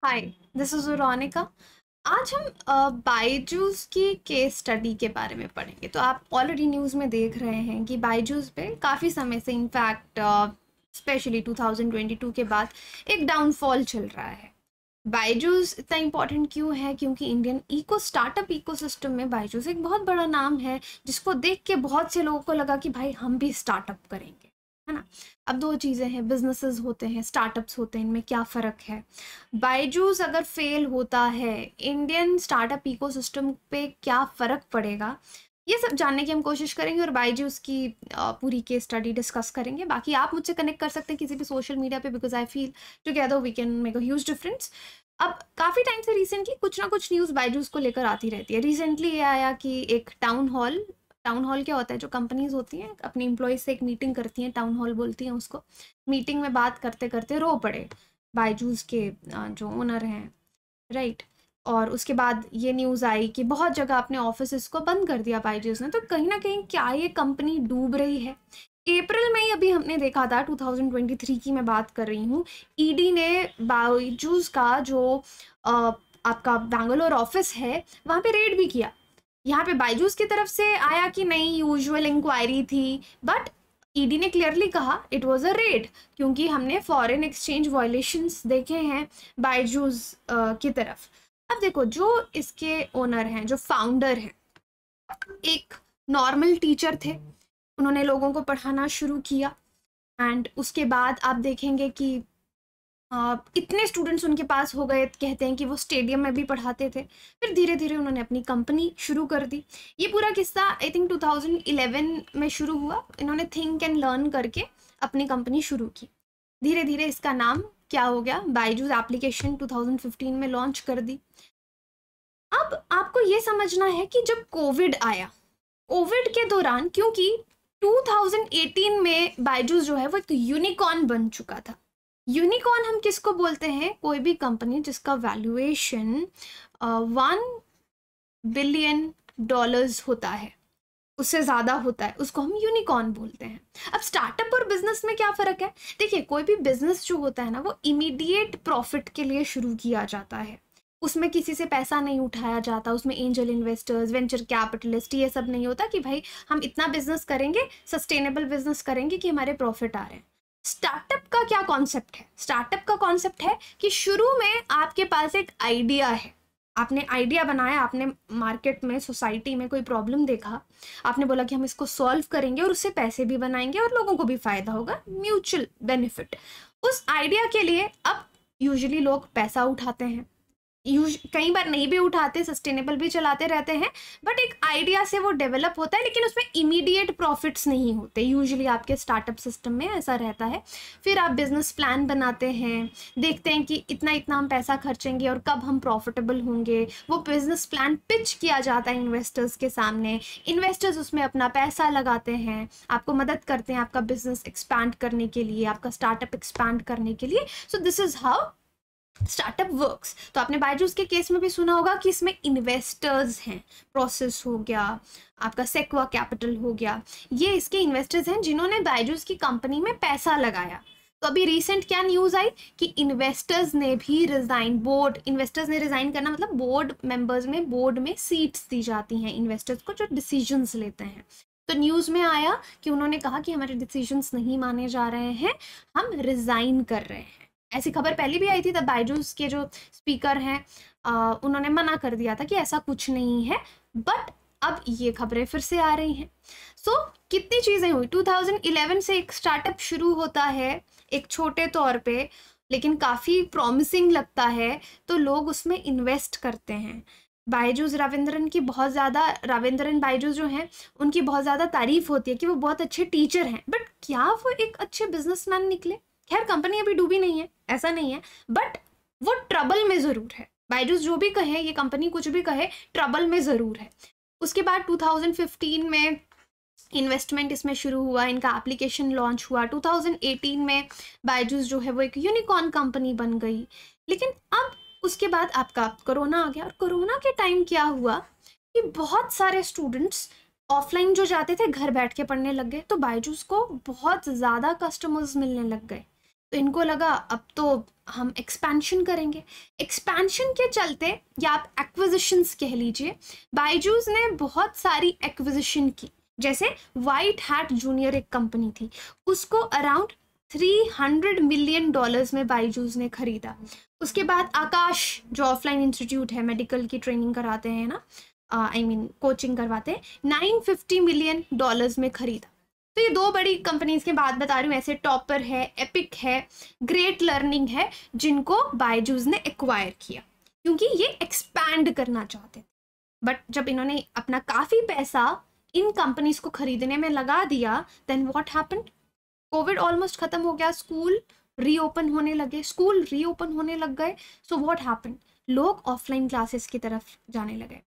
Hi, this is Veronica. आज हम बायजूस की केस स्टडी के बारे में पढ़ेंगे। तो आप ऑलरेडी न्यूज़ में देख रहे हैं कि बायजूस पे काफ़ी समय से, इनफैक्ट स्पेशली 2022 के बाद एक डाउनफॉल चल रहा है। बायजूस इतना इम्पोर्टेंट क्यों है? क्योंकि इंडियन स्टार्टअप इकोसिस्टम में बायजूस एक बहुत बड़ा नाम है, जिसको देख के बहुत से लोगों को लगा कि भाई हम भी स्टार्टअप करेंगे, है ना। अब दो चीज़ें हैं, बिजनेसेस होते हैं, स्टार्टअप्स होते हैं, इनमें क्या फ़र्क है? बायजूस अगर फेल होता है, इंडियन स्टार्टअप इकोसिस्टम पे क्या फ़र्क पड़ेगा, ये सब जानने की हम कोशिश करेंगे और बायजूस की पूरी केस स्टडी डिस्कस करेंगे। बाकी आप मुझसे कनेक्ट कर सकते हैं किसी भी सोशल मीडिया पे, because I feel together we can make a huge difference. अब काफ़ी टाइम से रिसेंटली कुछ ना कुछ न्यूज़ बायजूस को लेकर आती रहती है। रिसेंटली ये आया कि एक टाउन हॉल क्या होता है? जो कंपनीज होती हैं अपनी एम्प्लॉयज से एक मीटिंग करती हैं, टाउन हॉल बोलती हैं उसको। मीटिंग में बात करते करते रो पड़े बायजूस के जो ओनर हैं, राइट। और उसके बाद ये न्यूज़ आई कि बहुत जगह अपने ऑफिस को बंद कर दिया बायजूस ने। तो कहीं ना कहीं क्या ये कंपनी डूब रही है? अप्रैल में ही अभी हमने देखा था, 2023 की मैं बात कर रही हूँ, ईडी ने बायजूस का जो आपका बैंगलोर ऑफिस है वहाँ पे रेड भी किया। यहाँ पे बायजूस की तरफ से आया कि नहीं, यूजुअल इंक्वायरी थी, बट ईडी ने क्लियरली कहा इट वाज अ रेड, क्योंकि हमने फॉरेन एक्सचेंज वायलेशंस देखे हैं बायजूस की तरफ। अब देखो, जो इसके ओनर हैं, जो फाउंडर हैं, एक नॉर्मल टीचर थे। उन्होंने लोगों को पढ़ाना शुरू किया एंड उसके बाद आप देखेंगे कि इतने स्टूडेंट्स उनके पास हो गए, कहते हैं कि वो स्टेडियम में भी पढ़ाते थे। फिर धीरे धीरे उन्होंने अपनी कंपनी शुरू कर दी। ये पूरा किस्सा आई थिंक 2011 में शुरू हुआ। इन्होंने थिंक एंड लर्न करके अपनी कंपनी शुरू की। धीरे धीरे इसका नाम क्या हो गया, बायजूस एप्लीकेशन 2015 में लॉन्च कर दी। अब आपको ये समझना है कि जब कोविड आया, कोविड के दौरान, क्योंकि 2018 में बायजूस जो है वो एक यूनिकॉर्न बन चुका था। यूनिकॉर्न हम किसको बोलते हैं? कोई भी कंपनी जिसका वैल्यूएशन $1 बिलियन होता है, उससे ज़्यादा होता है, उसको हम यूनिकॉर्न बोलते हैं। अब स्टार्टअप और बिजनेस में क्या फ़र्क है? देखिए, कोई भी बिजनेस जो होता है ना, वो इमीडिएट प्रॉफिट के लिए शुरू किया जाता है। उसमें किसी से पैसा नहीं उठाया जाता, उसमें एंजल इन्वेस्टर्स, वेंचर कैपिटलिस्ट, ये सब नहीं होता कि भाई हम इतना बिजनेस करेंगे, सस्टेनेबल बिजनेस करेंगे कि हमारे प्रॉफिट आ रहे हैं। स्टार्टअप का क्या कॉन्सेप्ट है? स्टार्टअप का कॉन्सेप्ट है कि शुरू में आपके पास एक आइडिया है, आपने आइडिया बनाया, आपने मार्केट में, सोसाइटी में कोई प्रॉब्लम देखा, आपने बोला कि हम इसको सॉल्व करेंगे और उससे पैसे भी बनाएंगे और लोगों को भी फायदा होगा, म्यूचुअल बेनिफिट। उस आइडिया के लिए अब यूजुअली लोग पैसा उठाते हैं, कई बार नहीं भी उठाते, सस्टेनेबल भी चलाते रहते हैं, बट एक आइडिया से वो डेवलप होता है, लेकिन उसमें इमीडिएट प्रॉफिट्स नहीं होते। यूजुअली आपके स्टार्टअप सिस्टम में ऐसा रहता है। फिर आप बिजनेस प्लान बनाते हैं, देखते हैं कि इतना इतना हम पैसा खर्चेंगे और कब हम प्रॉफिटेबल होंगे। वो बिजनेस प्लान पिच किया जाता है इन्वेस्टर्स के सामने, इन्वेस्टर्स उसमें अपना पैसा लगाते हैं, आपको मदद करते हैं आपका बिजनेस एक्सपैंड करने के लिए, आपका स्टार्टअप एक्सपैंड करने के लिए। So this is how startup works. तो आपने बायजूस के केस में भी सुना होगा कि इसमें इन्वेस्टर्स हैं, प्रोसेस हो गया, आपका सेक्वा कैपिटल हो गया, ये इसके इन्वेस्टर्स हैं जिन्होंने बायजूस की कंपनी में पैसा लगाया। तो अभी रिसेंट क्या न्यूज़ आई कि इन्वेस्टर्स ने भी रिजाइन, इन्वेस्टर्स ने रिजाइन करना, मतलब बोर्ड मेंबर्स में, बोर्ड में सीट्स दी जाती हैं इन्वेस्टर्स को जो डिसीजंस लेते हैं। तो न्यूज़ में आया कि उन्होंने कहा कि हमारे डिसीजंस नहीं माने जा रहे हैं, हम रिजाइन कर रहे हैं। ऐसी खबर पहले भी आई थी, तब बायजूस के जो स्पीकर हैं उन्होंने मना कर दिया था कि ऐसा कुछ नहीं है, बट अब ये खबरें फिर से आ रही हैं। सो कितनी चीज़ें हुई। 2011 से एक स्टार्टअप शुरू होता है एक छोटे तौर पे, लेकिन काफ़ी प्रॉमिसिंग लगता है, तो लोग उसमें इन्वेस्ट करते हैं। बायजूस राविंद्रन बायजूस जो हैं, उनकी बहुत ज़्यादा तारीफ होती है कि वो बहुत अच्छे टीचर हैं, बट क्या वो एक अच्छे बिजनेसमैन निकले? खैर, कंपनी अभी डूबी नहीं है, ऐसा नहीं है, बट वो ट्रबल में ज़रूर है। बायजूस जो भी कहे, ये कंपनी कुछ भी कहे, ट्रबल में ज़रूर है। उसके बाद 2015 में इन्वेस्टमेंट इसमें शुरू हुआ, इनका एप्लीकेशन लॉन्च हुआ। 2018 में बायजूस जो है वो एक यूनिकॉर्न कंपनी बन गई। लेकिन अब उसके बाद आपका कोरोना आ गया, और कोरोना के टाइम क्या हुआ कि बहुत सारे स्टूडेंट्स ऑफलाइन जो जाते थे घर बैठ के पढ़ने लग गए। तो बायजूस को बहुत ज़्यादा कस्टमर्स मिलने लग गए। तो इनको लगा अब तो हम एक्सपेंशन करेंगे। एक्सपेंशन के चलते या आप एक्विजिशंस कह लीजिए, बायजूस ने बहुत सारी एक्विजिशन की। जैसे वाइट हैट जूनियर एक कंपनी थी, उसको अराउंड $300 मिलियन में बायजूस ने खरीदा। उसके बाद आकाश जो ऑफलाइन इंस्टीट्यूट है, मेडिकल की ट्रेनिंग कराते हैं ना, कोचिंग करवाते हैं, $950 मिलियन में खरीदा। तो ये दो बड़ी कंपनीज के बात बता रही हूँ। ऐसे टॉपर है, एपिक है, ग्रेट लर्निंग है, जिनको बायजूस ने एक्वायर किया क्योंकि ये एक्सपैंड करना चाहते थे। बट जब इन्होंने अपना काफ़ी पैसा इन कंपनीज को खरीदने में लगा दिया, then what happened? Covid almost खत्म हो गया, स्कूल रीओपन होने लग गए। So what happened? लोग ऑफलाइन क्लासेस की तरफ जाने लगे।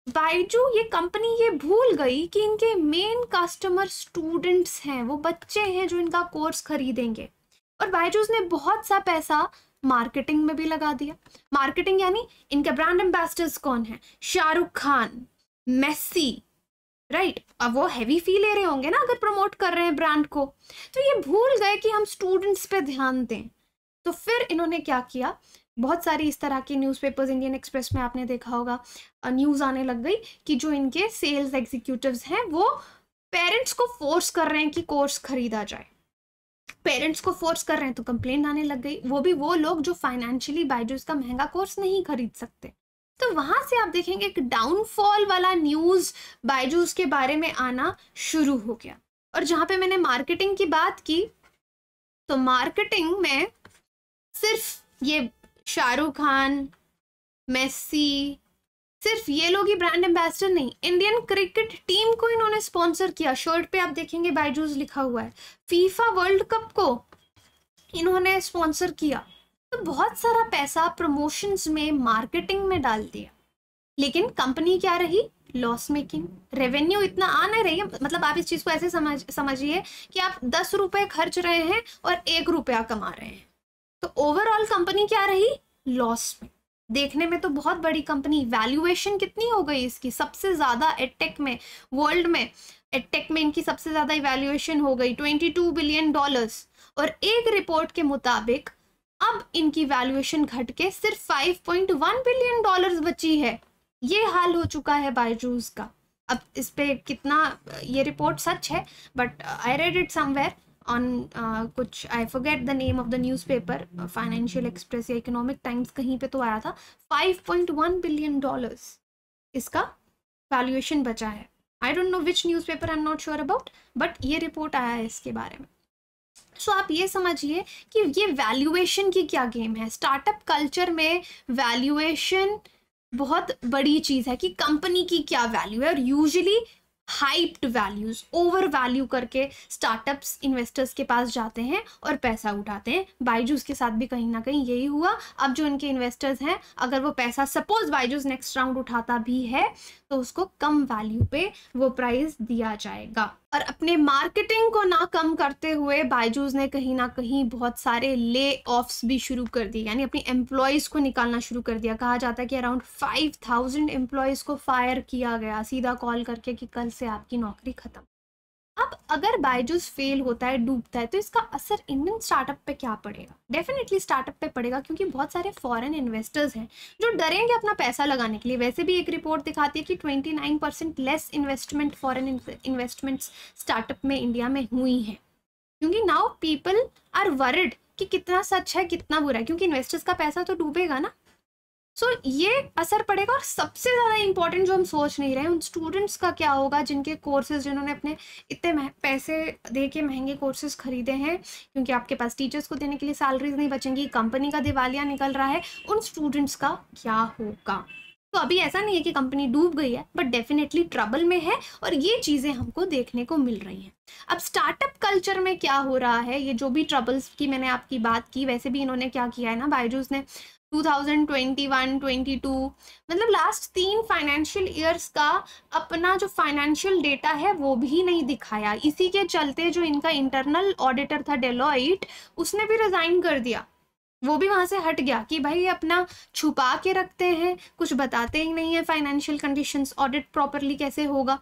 बायजू ये कंपनी ये भूल गई कि इनके मेन कस्टमर स्टूडेंट्स हैं, वो बच्चे हैं जो इनका कोर्स खरीदेंगे। और बायजूस ने बहुत सा पैसा मार्केटिंग में भी लगा दिया। मार्केटिंग यानी इनके ब्रांड एम्बेसडर्स कौन है? Shahrukh Khan, Messi, right. अब वो हैवी फी ले रहे होंगे ना अगर प्रमोट कर रहे हैं ब्रांड को। तो ये भूल गए कि हम स्टूडेंट्स पे ध्यान दें। तो फिर इन्होंने क्या किया, बहुत सारी इस तरह के न्यूज़पेपर्स, इंडियन एक्सप्रेस में आपने देखा होगा, न्यूज़ आने लग गई कि जो इनके सेल्स एग्जीक्यूटिव्स हैं वो पेरेंट्स को फोर्स कर रहे हैं कि कोर्स खरीदा जाए। पेरेंट्स को फोर्स कर रहे हैं तो कंप्लेंट आने लग गई, वो भी वो लोग जो फाइनेंशियली बायजूस का महंगा कोर्स नहीं खरीद सकते। तो वहां से आप देखेंगे एक डाउनफॉल वाला न्यूज़ बायजूस के बारे में आना शुरू हो गया। और जहाँ पे मैंने मार्केटिंग की बात की, तो मार्केटिंग में सिर्फ ये शाहरुख खान, मेसी, सिर्फ ये लोग ही ब्रांड एम्बेसडर नहीं, इंडियन क्रिकेट टीम को इन्होंने स्पॉन्सर किया। शर्ट पे आप देखेंगे बायजूस लिखा हुआ है। फीफा वर्ल्ड कप को इन्होंने स्पॉन्सर किया। तो बहुत सारा पैसा प्रमोशंस में, मार्केटिंग में डाल दिया। लेकिन कंपनी क्या रही? Loss making. रेवेन्यू इतना आ नहीं रही है। मतलब आप इस चीज को ऐसे समझिए कि आप 10 रुपए खर्च रहे हैं और 1 रुपया कमा रहे हैं। तो ओवरऑल कंपनी क्या रही? लॉस में। देखने में तो बहुत बड़ी कंपनी, वैल्यूएशन कितनी हो गई इसकी? सबसे ज्यादा एडटेक में, वर्ल्ड में एडटेक में इनकी सबसे ज्यादा इवैल्यूएशन हो गई, $22 बिलियन। और एक रिपोर्ट के मुताबिक अब इनकी वैल्यूएशन घट के सिर्फ $5.1 बिलियन बची है। ये हाल हो चुका है बायजूस का। अब इस पे कितना ये रिपोर्ट सच है, but I read it somewhere on कुछ, I forget the name of the newspaper, Financial Express या इकोनॉमिक टाइम्स, कहीं पे तो आया था $5.1 बिलियन इसका वैल्यूएशन बचा है। I don't know which newspaper, I am not sure about, but ये रिपोर्ट आया है इसके बारे में। सो आप ये समझिए कि ये वैल्यूएशन की क्या गेम है। स्टार्टअप कल्चर में वैल्यूएशन बहुत बड़ी चीज़ है कि कंपनी की क्या वैल्यू है। और usually hyped values, over value करके स्टार्टअप्स इन्वेस्टर्स के पास जाते हैं और पैसा उठाते हैं। बायजूस के साथ भी कहीं ना कहीं यही हुआ। अब जो इनके इन्वेस्टर्स हैं, अगर वो पैसा, सपोज बायजूस नेक्स्ट राउंड उठाता भी है, तो उसको कम वैल्यू पे वो प्राइस दिया जाएगा। और अपने मार्केटिंग को ना कम करते हुए बायजूस ने कहीं ना कहीं बहुत सारे ले ऑफ्स भी शुरू कर दिए, यानी अपनी एम्प्लॉयज़ को निकालना शुरू कर दिया। कहा जाता है कि अराउंड 5000 एम्प्लॉयज़ को फायर किया गया, सीधा कॉल करके कि कल से आपकी नौकरी खत्म। अब अगर बायजूस फेल होता है, डूबता है, तो इसका असर इंडियन स्टार्टअप पे क्या पड़ेगा? डेफिनेटली स्टार्टअप पे पड़ेगा, क्योंकि बहुत सारे फॉरेन इन्वेस्टर्स हैं जो डरेंगे अपना पैसा लगाने के लिए। वैसे भी एक रिपोर्ट दिखाती है कि 29% less investment, foreign investments startup में इंडिया में हुई हैं, क्योंकि नाउ पीपल आर वरिड कि कितना सच है कितना बुरा है, क्योंकि इन्वेस्टर्स का पैसा तो डूबेगा ना। सो ये असर पड़ेगा। और सबसे ज़्यादा इंपॉर्टेंट जो हम सोच नहीं रहे, उन स्टूडेंट्स का क्या होगा जिनके कोर्सेज, जिन्होंने अपने इतने पैसे दे के महंगे कोर्सेज खरीदे हैं, क्योंकि आपके पास टीचर्स को देने के लिए सैलरीज नहीं बचेंगी, कंपनी का दिवालिया निकल रहा है, उन स्टूडेंट्स का क्या होगा? तो अभी ऐसा नहीं है कि कंपनी डूब गई है, बट डेफिनेटली ट्रबल में है और ये चीज़ें हमको देखने को मिल रही हैं। अब स्टार्टअप कल्चर में क्या हो रहा है, ये जो भी ट्रबल्स की मैंने आपकी बात की, वैसे भी इन्होंने क्या किया है ना, बायजूस ने 2021-22 मतलब लास्ट 3 फाइनेंशियल ईयर्स का अपना जो फाइनेंशियल डेटा है वो भी नहीं दिखाया। इसी के चलते जो इनका इंटरनल ऑडिटर था डेलॉइट, उसने भी रिजाइन कर दिया, वो भी वहां से हट गया कि भाई अपना छुपा के रखते हैं, कुछ बताते ही नहीं है फाइनेंशियल कंडीशंस, ऑडिट प्रॉपरली कैसे होगा।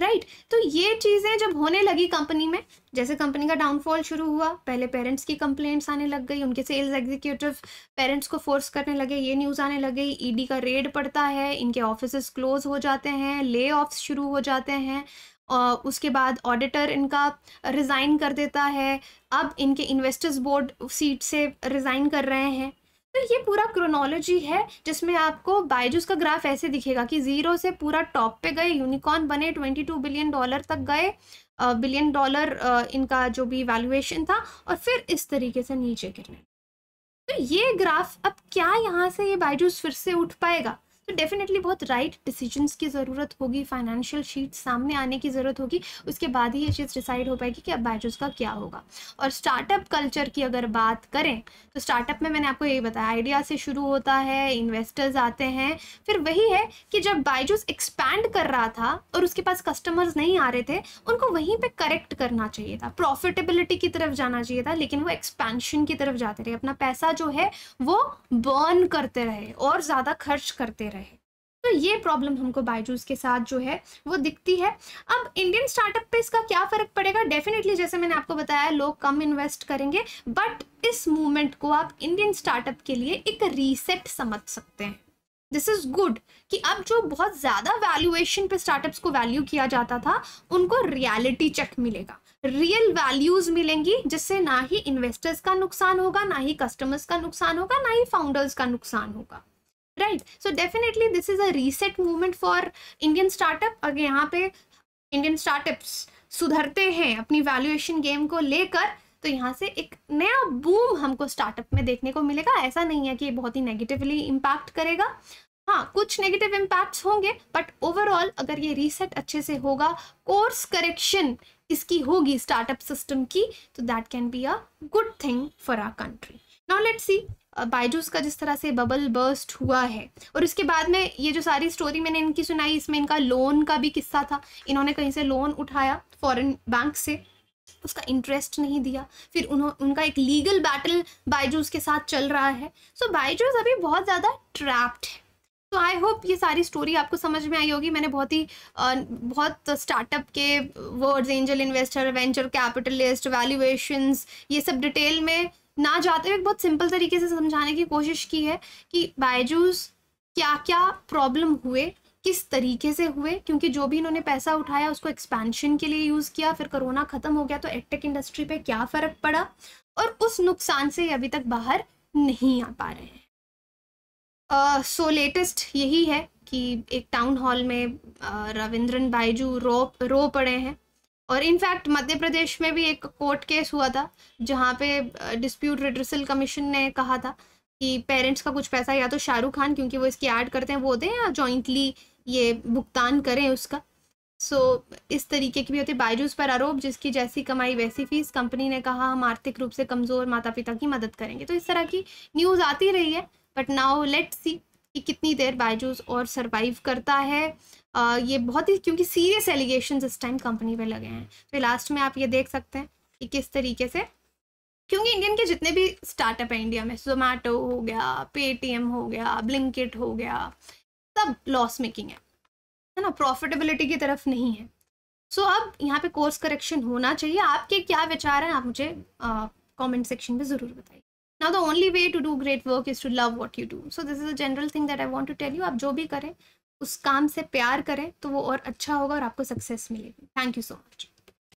राइट तो ये चीज़ें जब होने लगी कंपनी में, जैसे कंपनी का डाउनफॉल शुरू हुआ, पहले पेरेंट्स की कंप्लेंट्स आने लग गई, उनके सेल्स एग्जीक्यूटिव पेरेंट्स को फोर्स करने लगे, ये न्यूज़ आने लग गई, ईडी का रेड पड़ता है, इनके ऑफिसेस क्लोज हो जाते हैं, ले ऑफ्स शुरू हो जाते हैं, और उसके बाद ऑडिटर इनका रिज़ाइन कर देता है, अब इनके इन्वेस्टर्स बोर्ड सीट से रिज़ाइन कर रहे हैं। तो ये पूरा क्रोनोलॉजी है जिसमें आपको बायजूस का ग्राफ ऐसे दिखेगा कि जीरो से पूरा टॉप पे गए, यूनिकॉर्न बने, $22 बिलियन तक गए, बिलियन डॉलर इनका जो भी वैल्यूएशन था, और फिर इस तरीके से नीचे गिरने। तो ये ग्राफ अब क्या यहाँ से ये बायजूस फिर से उठ पाएगा? तो डेफिनेटली बहुत राइट डिसीजंस की ज़रूरत होगी, फाइनेंशियल शीट सामने आने की ज़रूरत होगी, उसके बाद ही ये चीज़ डिसाइड हो पाएगी कि अब बायजूस का क्या होगा। और स्टार्टअप कल्चर की अगर बात करें तो स्टार्टअप में मैंने आपको यही बताया, आइडिया से शुरू होता है, इन्वेस्टर्स आते हैं, फिर वही है कि जब बायजूस एक्सपैंड कर रहा था और उसके पास कस्टमर्स नहीं आ रहे थे, उनको वहीं पर करेक्ट करना चाहिए था, प्रॉफिटेबिलिटी की तरफ जाना चाहिए था, लेकिन वो एक्सपेंशन की तरफ जाते रहे, अपना पैसा जो है वो बर्न करते रहे और ज़्यादा खर्च करते रहे। तो ये प्रॉब्लम हमको बायजूस के साथ जो है वो दिखती है। अब इंडियन स्टार्टअप पे इसका क्या फ़र्क पड़ेगा? डेफिनेटली जैसे मैंने आपको बताया, लोग कम इन्वेस्ट करेंगे, बट इस मूवमेंट को आप इंडियन स्टार्टअप के लिए एक रीसेट समझ सकते हैं। दिस इज़ गुड कि अब जो बहुत ज़्यादा वैल्यूएशन पे स्टार्टअप्स को वैल्यू किया जाता था, उनको रियलिटी चेक मिलेगा, रियल वैल्यूज़ मिलेंगी, जिससे ना ही इन्वेस्टर्स का नुकसान होगा, ना ही कस्टमर्स का नुकसान होगा, ना ही फाउंडर्स का नुकसान होगा। Right, so definitely this is a reset movement for Indian startup. अगर यहाँ पे इंडियन स्टार्टअप्स सुधरते हैं अपनी वैल्यूएशन गेम को लेकर, तो यहाँ से एक नया बूम हमको स्टार्टअप में देखने को मिलेगा। ऐसा नहीं है कि ये बहुत ही नेगेटिवली इम्पैक्ट करेगा, हाँ कुछ नेगेटिव इम्पैक्ट्स होंगे, बट ओवरऑल अगर ये रीसेट अच्छे से होगा, कोर्स करेक्शन इसकी होगी स्टार्टअप सिस्टम की, तो that can be a good thing for our country. Now let's see Byju's का जिस तरह से बबल बर्स्ट हुआ है, और उसके बाद में ये जो सारी स्टोरी मैंने इनकी सुनाई, इसमें इनका लोन का भी किस्सा था। इन्होंने कहीं से लोन उठाया फॉरेन बैंक से, उसका इंटरेस्ट नहीं दिया, फिर उनका एक लीगल बैटल बायजूस के साथ चल रहा है। सो बायजूस अभी बहुत ज़्यादा ट्रैप्ड है। तो आई होप ये सारी स्टोरी आपको समझ में आई होगी। मैंने बहुत स्टार्टअप के words, angel investor, venture capitalist, valuations, ये सब डिटेल में ना जाते हुए बहुत सिंपल तरीके से समझाने की कोशिश की है कि बायजूस क्या क्या प्रॉब्लम हुए, किस तरीके से हुए, क्योंकि जो भी इन्होंने पैसा उठाया उसको एक्सपेंशन के लिए यूज़ किया, फिर कोरोना ख़त्म हो गया तो एडटेक इंडस्ट्री पे क्या फ़र्क पड़ा, और उस नुकसान से अभी तक बाहर नहीं आ पा रहे हैं। सो लेटेस्ट यही है कि एक टाउन हॉल में रविंद्रन बायजू रो पड़े हैं, और इनफैक्ट मध्य प्रदेश में भी एक कोर्ट केस हुआ था जहाँ पे डिस्प्यूट रिड्रेसल कमीशन ने कहा था कि पेरेंट्स का कुछ पैसा या तो शाहरुख खान, क्योंकि वो इसकी ऐड करते हैं, वो दें, या जॉइंटली ये भुगतान करें उसका। सो इस तरीके की भी होती है। बायजूस पर आरोप, जिसकी जैसी कमाई वैसी फीस, कंपनी ने कहा हम आर्थिक रूप से कमज़ोर माता पिता की मदद करेंगे। तो इस तरह की न्यूज़ आती रही है, बट नाउ लेट्स सी कि कितनी देर बायजूस और सरवाइव करता है। ये बहुत ही, क्योंकि सीरियस एलिगेशंस इस टाइम कंपनी पे लगे हैं। तो लास्ट में आप ये देख सकते हैं कि किस तरीके से, क्योंकि इंडियन के जितने भी स्टार्टअप हैं इंडिया में, जोमेटो हो गया, पेटीएम हो गया, ब्लिंकिट हो गया, सब लॉस मेकिंग है ना, प्रॉफिटेबिलिटी की तरफ नहीं है। सो अब यहाँ पे कोर्स करेक्शन होना चाहिए। आपके क्या विचार हैं, आप मुझे कमेंट सेक्शन में ज़रूर बताइए। Now the only way to do great work is to love what you do. So this is a general thing that I want to tell you. आप जो भी करें उस काम से प्यार करें तो वो और अच्छा होगा और आपको सक्सेस मिलेगी। Thank you so much.